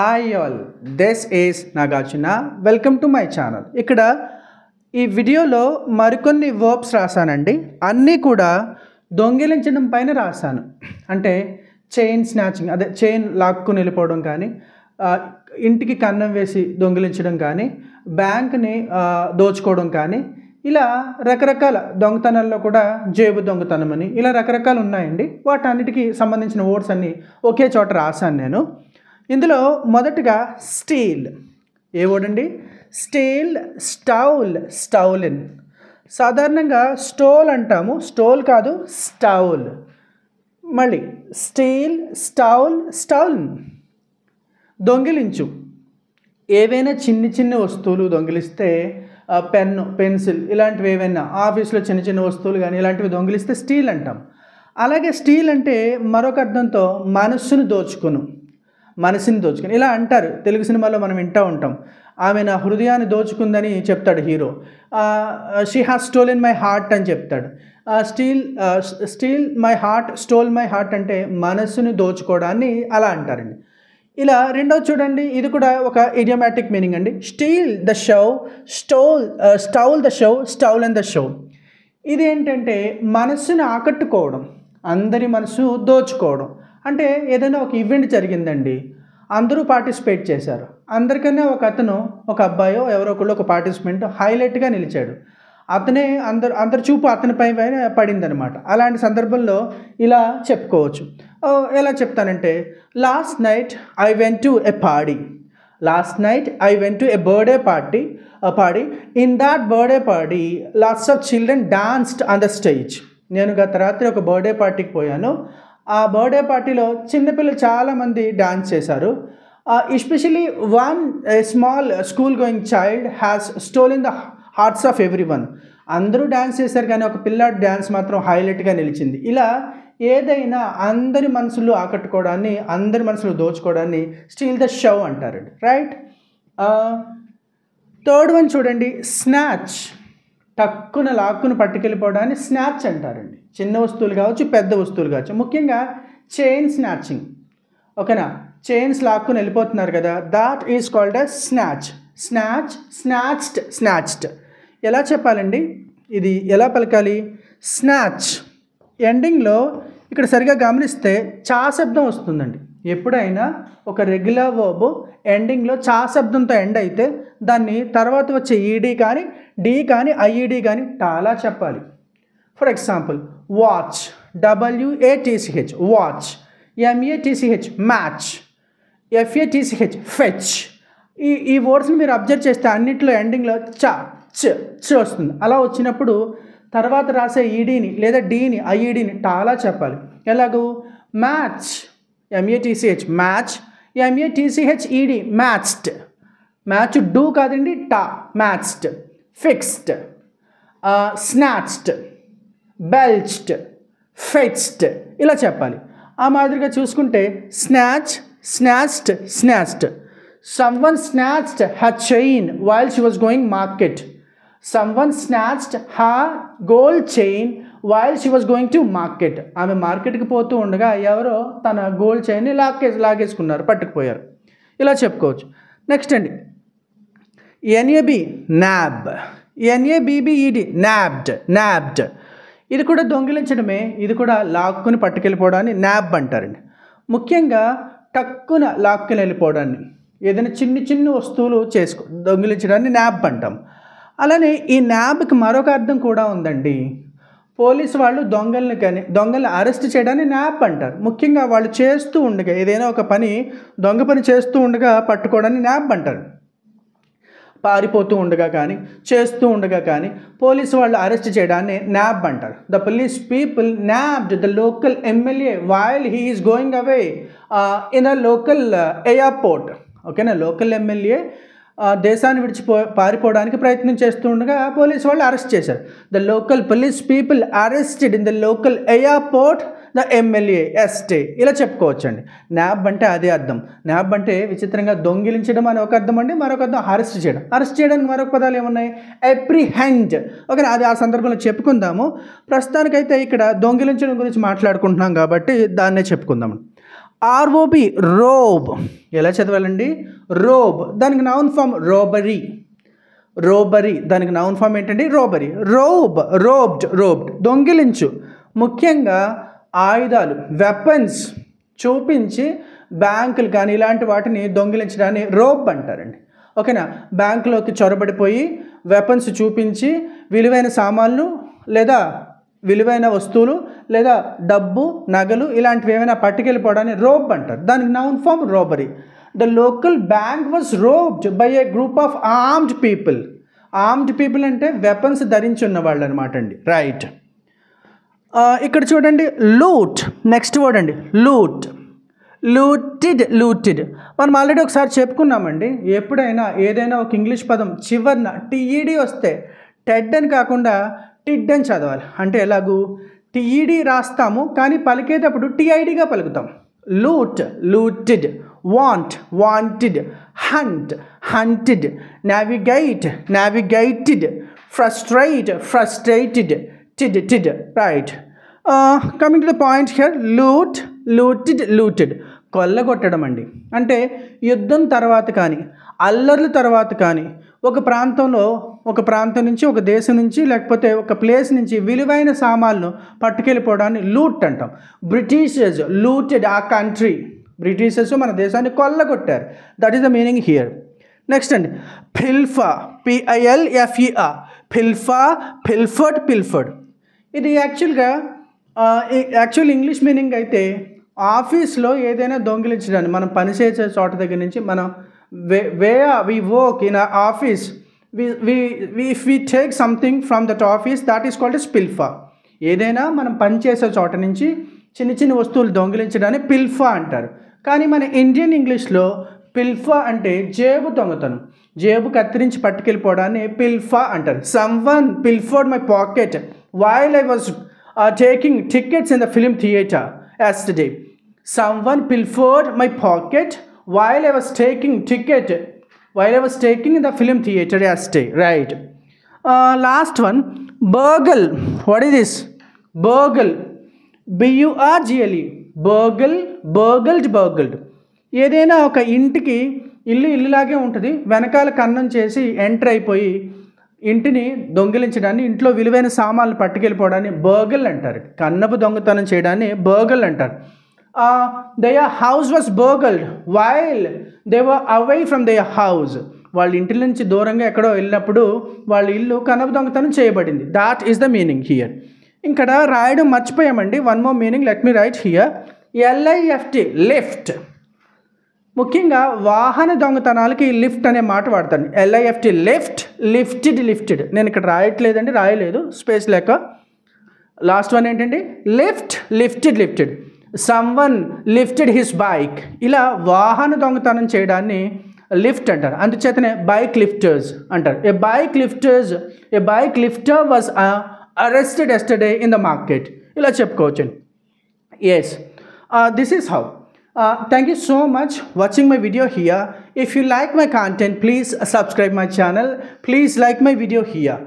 Hi all, this is Nagarjuna. Welcome to my channel. ఇక్కడ ఈ వీడియోలో మరికొన్ని వర్బ్స్ రాశానండి. అన్నీ కూడా దొంగిలించడం పైన రాశాను. అంటే చైన్ స్నాచింగ్, అదే చైన్ లాక్కుని వెళ్ళిపోవడం కానీ, ఇంటికి కన్నం వేసి దొంగిలించడం కానీ, బ్యాంక్ని దోచుకోవడం కానీ, ఇలా రకరకాల దొంగతనాల్లో కూడా జేబు దొంగతనం అని ఇలా రకరకాలు ఉన్నాయండి. వాటన్నిటికీ సంబంధించిన వర్డ్స్ అన్నీ ఒకే చోట రాశాను నేను. ఇందులో మొదటగా స్టీల్. ఏ వర్డ్ అండి? స్టీల్, స్టౌల్, స్టౌలిన్. సాధారణంగా స్టోల్ అంటాము, స్టోల్ కాదు, స్టౌల్. మళ్ళీ స్టీల్, స్టౌల్, స్టౌలిన్. దొంగిలించు. ఏవైనా చిన్ని వస్తువులు దొంగిలిస్తే, పెన్ను, పెన్సిల్ ఇలాంటివి ఏవైనా ఆఫీస్లో చిన్న వస్తువులు కానీ ఇలాంటివి దొంగిలిస్తే స్టీల్ అంటాం. అలాగే స్టీల్ అంటే మరొక అర్థంతో మనస్సును దోచుకుని ఇలా అంటారు. తెలుగు సినిమాలో మనం వింటూ ఉంటాం. ఆమె నా హృదయాన్ని దోచుకుందని చెప్తాడు hero. She has stolen my heart అని చెప్తాడు. Steel my heart, stole my heart అంటే మనస్సుని దోచుకోవడాన్ని అలా అంటారండి. ఇలా రెండోది చూడండి, ఇది కూడా ఒక ఇడియోమాటిక్ మీనింగ్ అండి. Steal the show, stole the show, stole and the show. ఇది ఏంటంటే మనస్సుని ఆకట్టుకోవడం, అందరి మనసు దోచుకోవడం. అంటే ఏదైనా ఒక ఈవెంట్ జరిగిందండి, అందరూ పార్టిసిపేట్ చేశారు. అందరికన్నా ఒక అబ్బాయో ఎవరో ఒకళ్ళు ఒక పార్టిసిపెంట్ హైలైట్గా నిలిచాడు. అతనే అందరి చూపు అతనిపై పడిందనమాట. అలాంటి సందర్భంలో ఇలా చెప్పుకోవచ్చు. ఎలా చెప్తానంటే, last night I went to a party. Birthday party. In that birthday party lots of children danced on the stage. నేను గత రాత్రి ఒక బర్త్డే పార్టీకి పోయాను. ఆ బర్త్డే పార్టీలో చిన్నపిల్లలు చాలామంది డాన్స్ చేశారు. Especially one small school going child has stolen the hearts of every one. అందరూ డ్యాన్స్ చేశారు కానీ ఒక పిల్లాడి డ్యాన్స్ మాత్రం హైలైట్గా నిలిచింది. ఇలా ఏదైనా అందరి మనసులు ఆకట్టుకోవడాన్ని, అందరి మనసులు దోచుకోవడాన్ని స్టీల్ ద షో అంటారండి. రైట్. థర్డ్ వన్ చూడండి, స్నాచ్. టక్కున లాక్కును పట్టుకెళ్ళిపోవడాన్ని స్నాచ్ అంటారండి. చిన్న వస్తువులు కావచ్చు, పెద్ద వస్తువులు కావచ్చు. ముఖ్యంగా చైన్ స్నాచింగ్. ఓకేనా? చైన్స్ లాక్కుని వెళ్ళిపోతున్నారు కదా, that is called a snatch. Snatched. ఎలా చెప్పాలండి? ఇది ఎలా పలకాలి? స్నాచ్ ఎండింగ్లో ఇక్కడ సరిగా గమనిస్తే చా శబ్దం వస్తుందండి. ఎప్పుడైనా ఒక రెగ్యులర్ వర్బ్ ఎండింగ్లో చా శబ్దంతో ఎండ్ అయితే దాన్ని తర్వాత వచ్చే ఈడీ కానీ, డి కానీ, ఐఈడి కానీ టాలా చెప్పాలి. For example, watch, WATCH, watch. MATCH, match. FATCH, fetch. ఈ వర్డ్స్ని మీరు అబ్జర్వ్ చేస్తే అన్నింటిలో ఎండింగ్లో చ వస్తుంది. అలా వచ్చినప్పుడు తర్వాత రాసే ఈడీని లేదా డీని, ఐఈడిని టాలా చెప్పాలి. ఎలాగూ? Match, MATCH, match. MATCHED, matched. Match do కాదండి, టా. మ్యాచ్డ్. ఫిక్స్డ్, స్నాచ్డ్, బెల్చ్డ్, ఫెచ్డ్ ఇలా చెప్పాలి. ఆ మాదిరిగా చూసుకుంటే snatched. Someone snatched her chain while she was going market. Someone snatched her gold chain while she was going to market. ఆమె మార్కెట్కి పోతూ ఉండగా ఎవరో తన గోల్డ్ చైన్ని లాగేసుకున్నారు, పట్టుకుపోయారు. ఇలా చెప్పుకోవచ్చు. నెక్స్ట్ అండి, NAB, నాబ్. NABBED, నాబ్డ్. ఇది కూడా దొంగిలించడమే. ఇది కూడా లాక్కుని పట్టుకెళ్ళిపోవడాన్ని నాబ్ అంటారండి. ముఖ్యంగా టక్కున లాక్కుని వెళ్ళిపోవడాన్ని, ఏదైనా చిన్ని వస్తువులు దొంగిలించడాన్ని నాబ్ అంటాం. అలానే ఈ నాబ్కి మరొక అర్థం కూడా ఉందండి. పోలీసు వాళ్ళు దొంగల్ని అరెస్ట్ చేయడాన్ని నాబ్ అంటారు. ముఖ్యంగా వాళ్ళు చేస్తూ ఉండగా, ఏదైనా ఒక దొంగ పని చేస్తూ ఉండగా పట్టుకోవడాన్ని నాబ్ అంటారు. పారిపోతూ ఉండగా కానీ, చేస్తూ ఉండగా కానీ పోలీసు వాళ్ళు అరెస్ట్ చేయడాన్ని నాబ్ అంటారు. The police people నాబ్డ్ the local MLA while he is going away in a local airport. ఓకేనా? లోకల్ MLA దేశాన్ని పారిపోవడానికి ప్రయత్నం చేస్తూ ఉండగా పోలీసు వాళ్ళు అరెస్ట్ చేశారు. The local police people arrested in the local airport the MLA ఎస్టే. ఇలా చెప్పుకోవచ్చండి. నాబ్ అంటే అదే అర్థం. నాబ్ అంటే విచిత్రంగా దొంగిలించడం అని ఒక అర్థం అండి, మరొక అర్థం అరెస్ట్ చేయడానికి మరొక పదాలు ఏమున్నాయి? అప్రిహెండ్. ఓకే, అది ఆ సందర్భంలో చెప్పుకుందాము. ప్రస్తుతానికైతే ఇక్కడ దొంగిలించడం గురించి మాట్లాడుకుంటున్నాం కాబట్టి దాన్నే చెప్పుకుందాము. R O B rob. ఎలా చదవాలండి? రోబ్. దానికి నౌన్ ఫామ్ రోబరీ. రోబరీ దానికి నౌన్ ఫామ్ ఏంటండి? రోబరీ. రోబ్, రోబ్డ్, రోబ్డ్ దొంగిలించు. ముఖ్యంగా ఆయుధాలు, వెపన్స్ చూపించి బ్యాంకులు కానీ ఇలాంటి వాటిని దొంగిలించడాన్ని రోబ్ అంటారండి. ఓకేనా? బ్యాంకులోకి చొరబడిపోయి వెపన్స్ చూపించి విలువైన సామాన్లు లేదా విలువైన వస్తువులు లేదా డబ్బు, నగలు ఇలాంటివి ఏమైనా పట్టుకెళ్ళిపోవడాన్ని రోబ్ అంటారు. దానికి noun form robbery. The local bank was robbed by a group of armed people. Armed people అంటే వెపన్స్ ధరించి ఉన్న వాళ్ళు అనమాట అండి. రైట్. ఇక్కడ చూడండి, లూట్. నెక్స్ట్ వర్డ్ అండి, లూట్. లూటెడ్, లూటెడ్ మనం ఆల్రెడీ ఒకసారి చెప్పుకున్నామండి. ఎప్పుడైనా ఏదైనా ఒక ఇంగ్లీష్ పదం చివరిన టీఈడి వస్తే టెడ్ అని కాకుండా టిడ్ అని చదవాలి. అంటే ఎలాగూ టీఈడి రాస్తాము కానీ పలికేటప్పుడు టీఐడిగా పలుకుతాం. Loot, looted. Want, wanted. Hunt, hunted. Navigate, navigated. Frustrate, frustrated. టిడ్, టిడ్. Right. Coming to the point here, loot, looted, looted కొల్లగొట్టడం అండి. అంటే యుద్ధం తర్వాత కానీ అల్లర్ల తర్వాత కానీ ఒక ప్రాంతం నుంచి ఒక దేశం నుంచి లేకపోతే ఒక ప్లేస్ నుంచి విలువైన సామాన్లు పట్టుకెళ్ళిపోవడాన్ని లూట్ అంటాం. బ్రిటిషర్స్ లూటెడ్ ఆ కంట్రీ. బ్రిటిషర్స్ మన దేశాన్ని కొల్లగొట్టారు. That is the meaning here. Next అండి, పిల్ఫా. PILFEA. పిల్ఫా, పిల్ఫర్డ్, పిల్ఫర్డ్. ఇది యాక్చువల్ ఇంగ్లీష్ మీనింగ్ అయితే ఆఫీస్లో ఏదైనా దొంగిలించడాన్ని, మనం పనిచేసే చోట దగ్గర నుంచి మనం we work in an office, if we take something from that office, that is called as pilfa. ఏదైనా మనం పనిచేసే చోట నుంచి చిన్న చిన్న వస్తువులు దొంగిలించడాన్ని పిల్ఫా అంటారు. కానీ మన ఇండియన్ ఇంగ్లీష్లో పిల్ఫా అంటే జేబు దొంగతనం, జేబు కత్తిరించి పట్టుకెళ్ళిపోవడాన్ని పిల్ఫా అంటారు. Someone pilfered my pocket while I was taking tickets in the film theater yesterday. Someone pilfered my pocket while I was taking in the film theater yesterday. Right. Last one, burgle. What is this? Burgle. BURGLE. Burgle, burgled, burgled. ఏదైనా ఒక ఇంటికి ఇల్లులాగే ఉంటుంది, వెనకాల కన్నం చేసి enter అయిపోయి ఇంటిని దొంగిలించడాన్ని, ఇంట్లో విలువైన సామాన్లు పట్టుకెళ్ళిపోవడాన్ని బర్గల్ అంటారు. కన్నపు దొంగతనం చేయడాన్ని బర్గల్ అంటారు. their house was burgled while they were away from their house. వాళ్ళ ఇంటి నుంచి దూరంగా ఎక్కడో వెళ్ళినప్పుడు వాళ్ళ ఇల్లు కన్నపు దొంగతనం చేయబడింది. That is the meaning here. ఇక్కడ రాయడం మర్చిపోయామండి. One more meaning, let me write here. LIFT, lift. ముఖ్యంగా వాహన దొంగతనాలకి లిఫ్ట్ అనే మాట వాడతాను. LIFT, lift, lifted, lifted. నేను ఇక్కడ రాయట్లేదండి, రాయలేదు స్పేస్ లేక. లాస్ట్ వన్ ఏంటండి, lift, lifted, lifted. Someone lifted his bike. ఇలా వాహన దొంగతనం చేయడాన్ని లిఫ్ట్ అంటారు. అందుచేతనే బైక్ లిఫ్టర్స్ అంటారు. A bike lifter was arrested yesterday in the market. ఇలా చెప్పుకోవచ్చు. Yes, this is how. Thank you so much watching my video here. If you like my content, please subscribe my channel. Please like my video here.